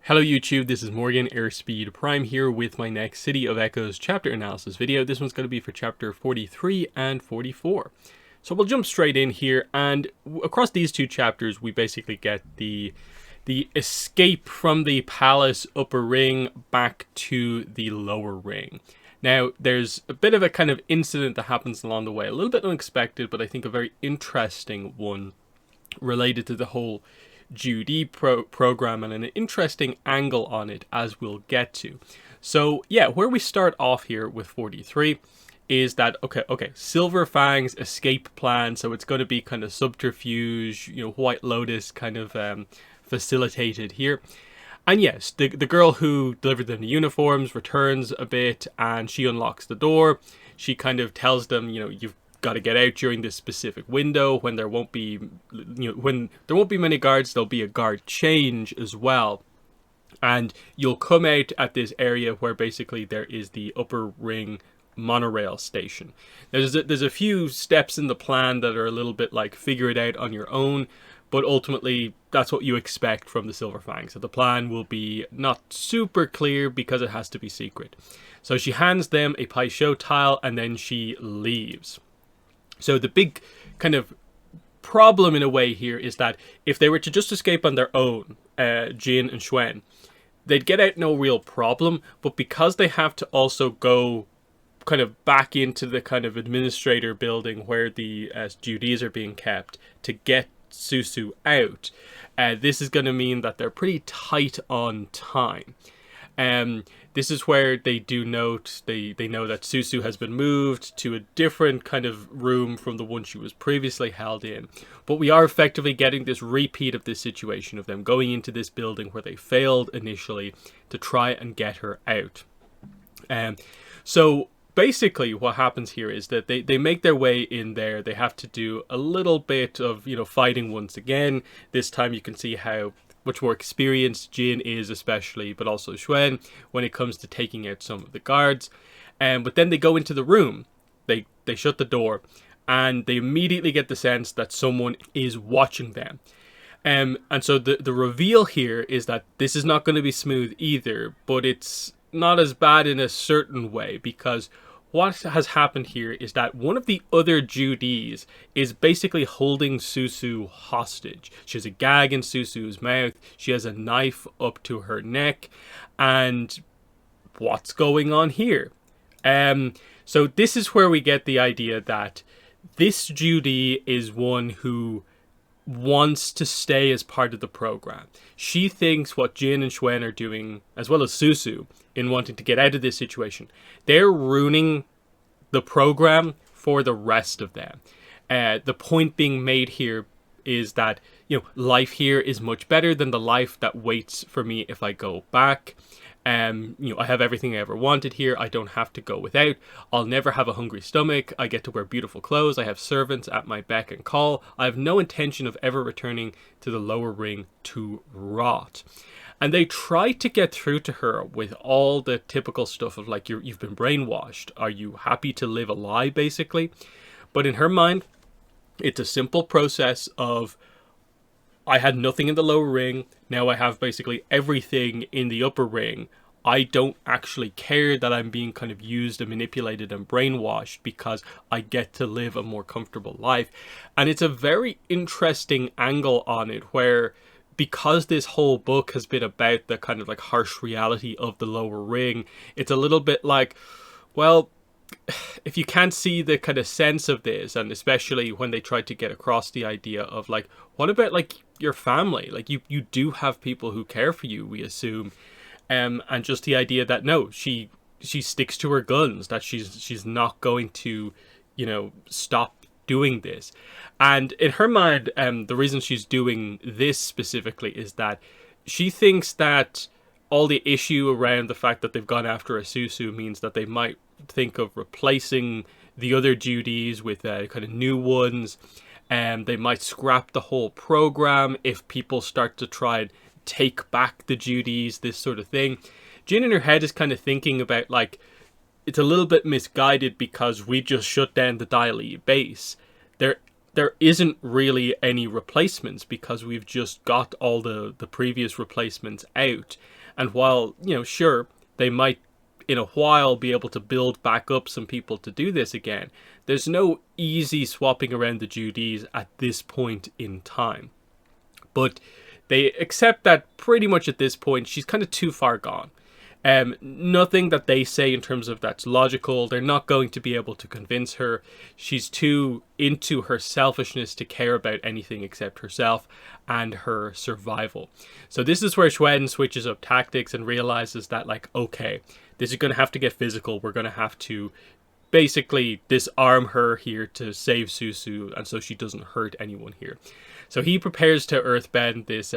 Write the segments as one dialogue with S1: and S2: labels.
S1: Hello YouTube, this is Morgan Airspeed Prime here with my next City of Echoes chapter analysis video. This one's going to be for chapter 43 and 44. So we'll jump straight in here, and across these two chapters we basically get the escape from the palace upper ring back to the lower ring. Now, there's a bit of a kind of incident that happens along the way, a little bit unexpected, but I think a very interesting one related to the whole Judy program and an interesting angle on it, as we'll get to. So yeah, where we start off here with 43 is that okay, Silver Fang's escape plan. So it's going to be kind of subterfuge, White Lotus kind of facilitated here. And yes, the girl who delivered them the uniforms returns a bit, and she unlocks the door. She kind of tells them, you've got to get out during this specific window when there won't be, when there won't be many guards. There'll be a guard change as well, and you'll come out at this area where basically there is the upper ring monorail station. There's a few steps in the plan that are a little bit like figure it out on your own, but ultimately that's what you expect from the Silver Fang. So the plan will be not super clear because it has to be secret. So she hands them a Pai Sho tile and then she leaves. So the big kind of problem in a way here is that if they were to just escape on their own, Jin and Xuan, they'd get out no real problem. But because they have to also go kind of back into the kind of administrator building where the duties are being kept to get Susu out, this is going to mean that they're pretty tight on time. This is where they do note, they know that Susu has been moved to a different kind of room from the one she was previously held in. But we are effectively getting this repeat of this situation of them going into this building where they failed initially to try and get her out. So basically what happens here is that they make their way in there. They have to do a little bit of, fighting once again. This time you can see how much more experienced Jin is, especially, but also Xuan, when it comes to taking out some of the guards. But then they go into the room, they shut the door, and they immediately get the sense that someone is watching them. And so the reveal here is that this is not going to be smooth either, but it's not as bad in a certain way, because what has happened here is that one of the other Judis is basically holding Susu hostage. She has a gag in Susu's mouth. She has a knife up to her neck. And what's going on here? So this is where we get the idea that this Judy is one who wants to stay as part of the program. She thinks what Jin and Xuan are doing, as well as Susu, in wanting to get out of this situation, they're ruining the program for the rest of them. The point being made here is that, life here is much better than the life that waits for me if I go back. I have everything I ever wanted here. I don't have to go without. I'll never have a hungry stomach. I get to wear beautiful clothes. I have servants at my beck and call. I have no intention of ever returning to the lower ring to rot. And they try to get through to her with all the typical stuff of like, you've been brainwashed. Are you happy to live a lie, basically? But in her mind, it's a simple process of, I had nothing in the lower ring. Now I have basically everything in the upper ring. I don't actually care that I'm being kind of used and manipulated and brainwashed because I get to live a more comfortable life. And it's a very interesting angle on it where, because this whole book has been about the kind of like harsh reality of the lower ring, it's a little bit like, well, if you can't see the kind of sense of this, and especially when they try to get across the idea of like, what about like your family? Like you do have people who care for you, we assume. And just the idea that no, she sticks to her guns, that she's not going to, stop doing this. And in her mind, the reason she's doing this specifically is that she thinks that all the issue around the fact that they've gone after a Susu means that they might think of replacing the other Judis with kind of new ones, and they might scrap the whole program if people start to try and take back the Judis, this sort of thing. Jin in her head is kind of thinking about like, it's a little bit misguided because we just shut down the Dai Li base. there isn't really any replacements because we've just got all the previous replacements out. And while, sure, they might in a while be able to build back up some people to do this again, there's no easy swapping around the Judies at this point in time. But they accept that pretty much at this point she's kind of too far gone. Nothing that they say in terms of that's logical. They're not going to be able to convince her. She's too into her selfishness to care about anything except herself and her survival. So this is where Schwen switches up tactics and realizes that, like, okay, this is going to have to get physical. We're going to have to basically disarm her here to save Susu, and so she doesn't hurt anyone here. So he prepares to earthbend this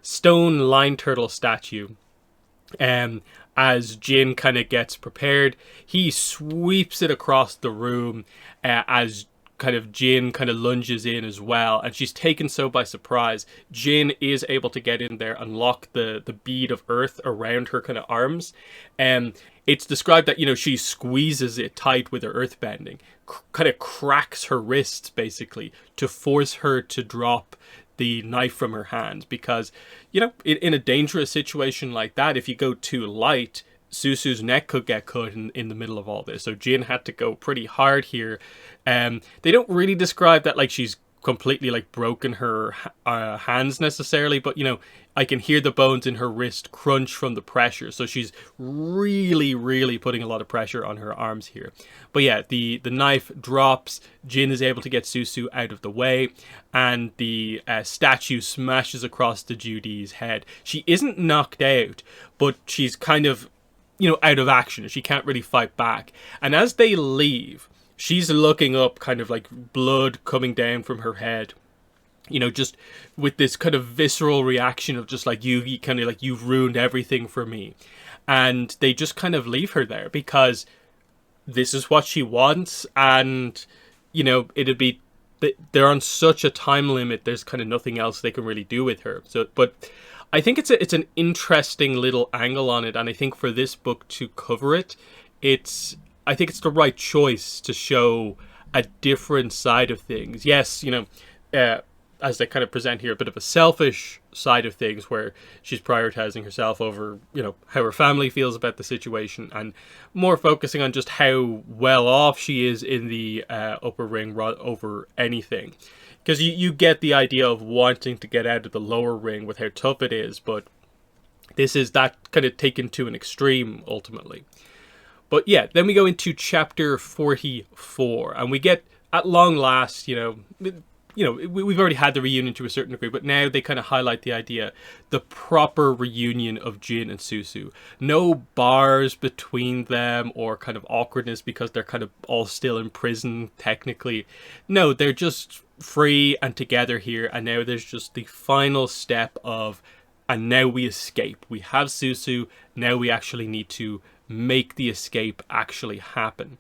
S1: stone line turtle statue. As Jin kind of gets prepared, he sweeps it across the room as kind of Jin kind of lunges in as well, and she's taken so by surprise. Jin is able to get in there and lock the bead of earth around her kind of arms. It's described that, she squeezes it tight with her earthbending, kind of cracks her wrists basically to force her to drop the knife from her hand, because in a dangerous situation like that, if you go too light, Susu's neck could get cut in the middle of all this. So Jin had to go pretty hard here. They don't really describe that like she's completely like broken her hands necessarily, but I can hear the bones in her wrist crunch from the pressure. So she's really putting a lot of pressure on her arms here. But yeah, the knife drops. Jin is able to get Susu out of the way, and the statue smashes across the Judy's head. She isn't knocked out, but she's kind of out of action. She can't really fight back. And as they leave, she's looking up, kind of like blood coming down from her head. Just with this kind of visceral reaction of just like, you kind of like, you've ruined everything for me. And they just kind of leave her there because this is what she wants. And, it'd be, they're on such a time limit. There's kind of nothing else they can really do with her. So, but I think it's an interesting little angle on it. And I think for this book to cover it, I think it's the right choice to show a different side of things. Yes, as they kind of present here, a bit of a selfish side of things where she's prioritizing herself over, how her family feels about the situation, and more focusing on just how well off she is in the upper ring over anything. Because you get the idea of wanting to get out of the lower ring with how tough it is, but this is that kind of taken to an extreme ultimately. But yeah, then we go into chapter 44, and we get, at long last, we've already had the reunion to a certain degree, but now they kind of highlight the idea, the proper reunion of Jin and Susu. No bars between them or kind of awkwardness because they're kind of all still in prison, technically. No, they're just free and together here, and now there's just the final step of, and now we escape. We have Susu, now we actually need to make the escape actually happen.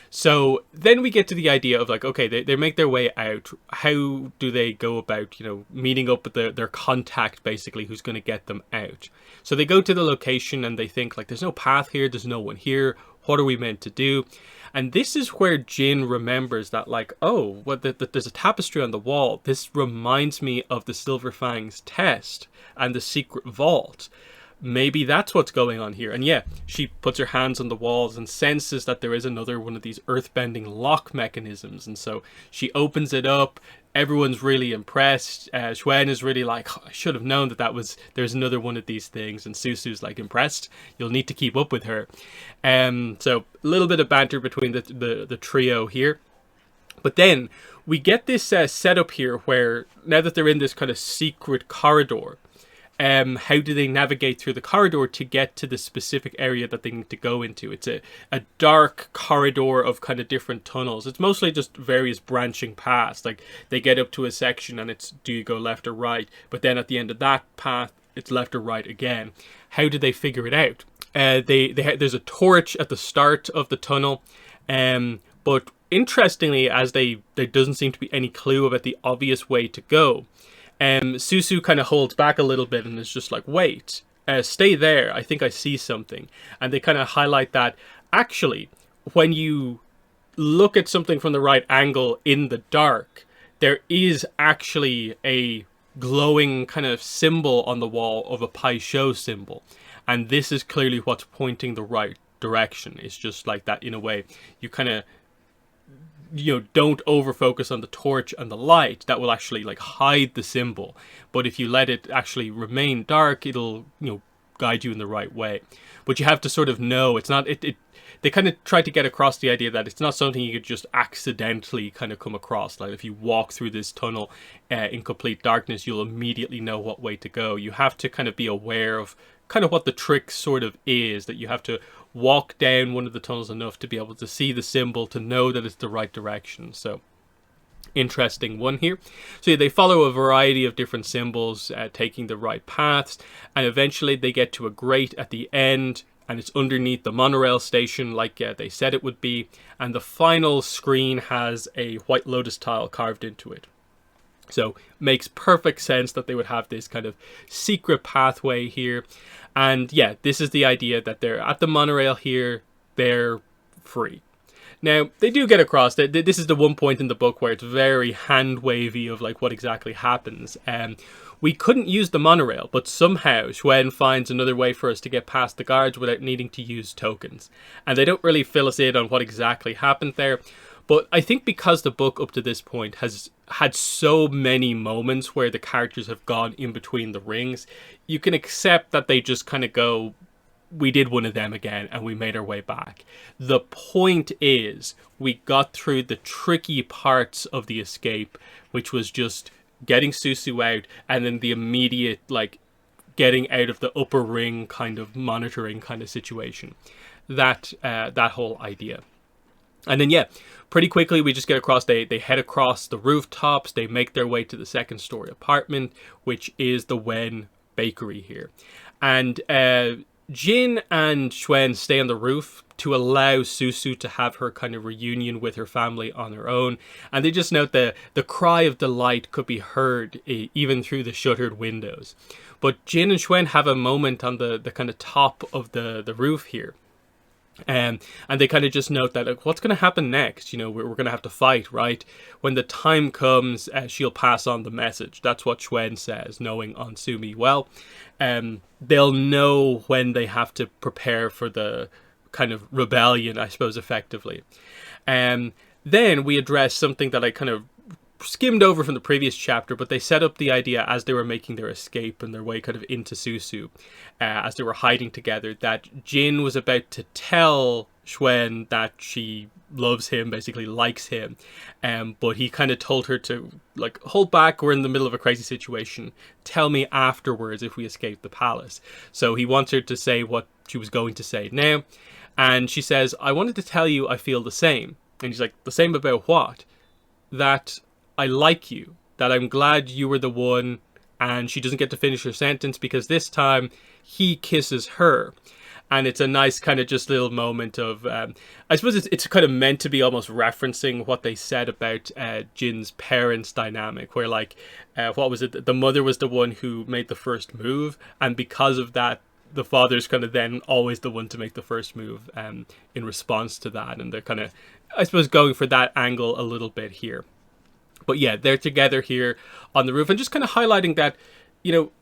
S1: So then we get to the idea of like, okay, they make their way out. How do they go about, meeting up with their contact, basically, who's going to get them out? So they go to the location and they think like, there's no path here. There's no one here. What are we meant to do? And this is where Jin remembers that like, oh, well, there's a tapestry on the wall. This reminds me of the Silver Fang's test and the secret vault. Maybe that's what's going on here. And yeah, she puts her hands on the walls and senses that there is another one of these earthbending lock mechanisms. And so she opens it up. Everyone's really impressed. Schwen is really like, oh, I should have known there's another one of these things. And Susu's like, impressed? You'll need to keep up with her. So a little bit of banter between the trio here. But then we get this setup here where now that they're in this kind of secret corridor, how do they navigate through the corridor to get to the specific area that they need to go into? It's a dark corridor of kind of different tunnels. It's mostly just various branching paths. Like they get up to a section and it's, do you go left or right? But then at the end of that path, it's left or right again. How do they figure it out? There's a torch at the start of the tunnel, but interestingly, as there doesn't seem to be any clue about the obvious way to go. Susu kind of holds back a little bit and is just like, wait, stay there. I think I see something. And they kind of highlight that actually, when you look at something from the right angle in the dark, there is actually a glowing kind of symbol on the wall of a Pai Sho symbol. And this is clearly what's pointing the right direction. It's just like that in a way. You kind of, don't over focus on the torch and the light. That will actually like hide the symbol. But if you let it actually remain dark, it'll, guide you in the right way. But you have to sort of know, it's not, they kind of try to get across the idea that it's not something you could just accidentally kind of come across. Like if you walk through this tunnel in complete darkness, you'll immediately know what way to go. You have to kind of be aware of kind of what the trick sort of is, that you have to walk down one of the tunnels enough to be able to see the symbol, to know that it's the right direction. So interesting one here. So yeah, they follow a variety of different symbols, taking the right paths, and eventually they get to a grate at the end, and it's underneath the monorail station like they said it would be, and the final screen has a White Lotus tile carved into it. So makes perfect sense that they would have this kind of secret pathway here. And yeah, this is the idea that they're at the monorail here, they're free. Now, they do get across that this is the one point in the book where it's very hand-wavy of like what exactly happens. We couldn't use the monorail, but somehow Xuen finds another way for us to get past the guards without needing to use tokens. And they don't really fill us in on what exactly happened there. But I think because the book up to this point has had so many moments where the characters have gone in between the rings, you can accept that they just kind of go, we did one of them again and we made our way back. The point is, we got through the tricky parts of the escape, which was just getting Susu out and then the immediate, like, getting out of the upper ring kind of monitoring kind of situation. That whole idea. And then, yeah, pretty quickly we just get across, they head across the rooftops, they make their way to the second story apartment, which is the Wen bakery here. And Jin and Xuen stay on the roof to allow Susu to have her kind of reunion with her family on her own. And they just note that the cry of delight could be heard even through the shuttered windows. But Jin and Xuen have a moment on the kind of top of the roof here. And they kind of just note that, like, what's going to happen next? We're going to have to fight, right? When the time comes, she'll pass on the message. That's what Xuen says, knowing Onsumi well. They'll know when they have to prepare for the kind of rebellion, I suppose, effectively. Then we address something that I kind of skimmed over from the previous chapter, but they set up the idea as they were making their escape and their way kind of into Susu, as they were hiding together, that Jin was about to tell Xuen that she loves him, basically likes him, but he kind of told her to, like, hold back, we're in the middle of a crazy situation, tell me afterwards if we escape the palace. So he wants her to say what she was going to say now, and she says, I wanted to tell you I feel the same. And he's like, the same about what? That I like you, that I'm glad you were the one. And she doesn't get to finish her sentence because this time he kisses her. And it's a nice kind of just little moment of, I suppose it's kind of meant to be almost referencing what they said about Jin's parents' dynamic, where, like, what was it? The mother was the one who made the first move. And because of that, the father's kind of then always the one to make the first move in response to that. And they're kind of, I suppose, going for that angle a little bit here. But yeah, they're together here on the roof and just kind of highlighting that,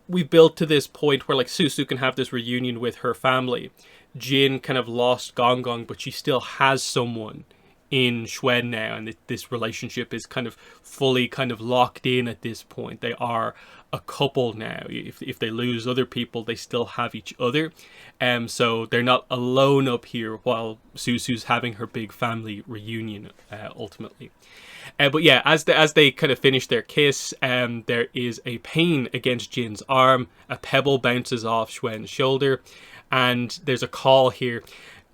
S1: we've built to this point where, like, Susu can have this reunion with her family. Jin kind of lost Gong Gong, but she still has someone in Xuen now, and this relationship is kind of fully kind of locked in at this point. They are a couple now. If they lose other people, they still have each other. So they're not alone up here while Susu's having her big family reunion ultimately. But yeah, as they kind of finish their kiss, there is a pain against Jin's arm. A pebble bounces off Xuen's shoulder, and there's a call here.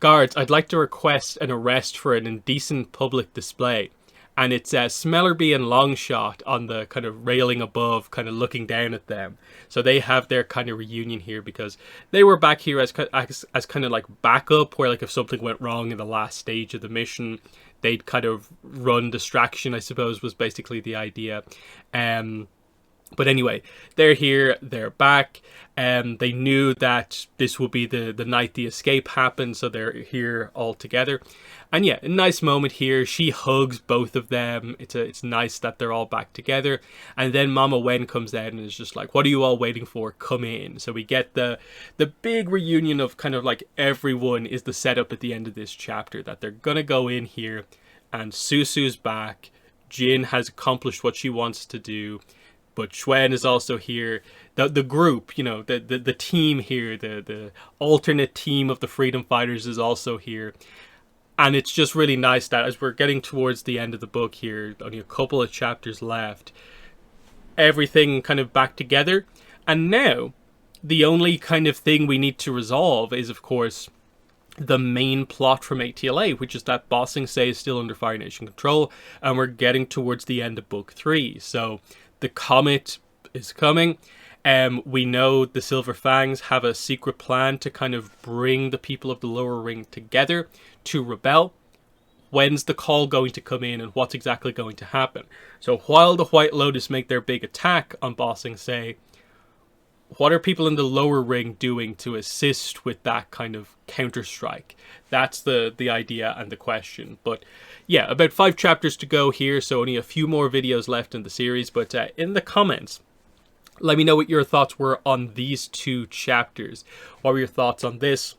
S1: Guards, I'd like to request an arrest for an indecent public display. And it's Smellerby and Longshot on the kind of railing above, kind of looking down at them. So they have their kind of reunion here because they were back here as kind of like backup, where, like, if something went wrong in the last stage of the mission, they'd kind of run distraction, I suppose, was basically the idea. But anyway, they're here, they're back, and they knew that this would be the night the escape happened, so they're here all together. And yeah, a nice moment here. She hugs both of them. It's nice that they're all back together. And then Mama Wen comes out and is just like, "What are you all waiting for? Come in." So we get the big reunion of kind of like everyone is the setup at the end of this chapter, that they're gonna go in here, and Susu's back. Jin has accomplished what she wants to do. But Xuan is also here. The group, you know, the team here, the alternate team of the freedom fighters is also here. And it's just really nice that as we're getting towards the end of the book here, only a couple of chapters left, everything kind of back together. And now, the only kind of thing we need to resolve is, of course, the main plot from ATLA, which is that Ba Sing Se is still under Fire Nation control, and we're getting towards the end of book 3. So the comet is coming. We know the Silver Fangs have a secret plan to kind of bring the people of the lower ring together to rebel. When's the call going to come in, and what's exactly going to happen? So while the White Lotus make their big attack on Ba Sing Se, what are people in the lower ring doing to assist with that kind of counter-strike? That's the idea and the question. But yeah, about 5 chapters to go here, so only a few more videos left in the series. But in the comments, let me know what your thoughts were on these 2 chapters. What were your thoughts on this?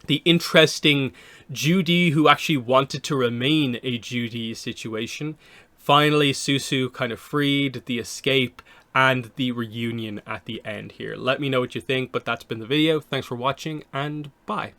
S1: The interesting Judy who actually wanted to remain a Judy situation. Finally, Susu kind of freed, the escape, and the reunion at the end here. Let me know what you think, but that's been the video. Thanks for watching, and bye.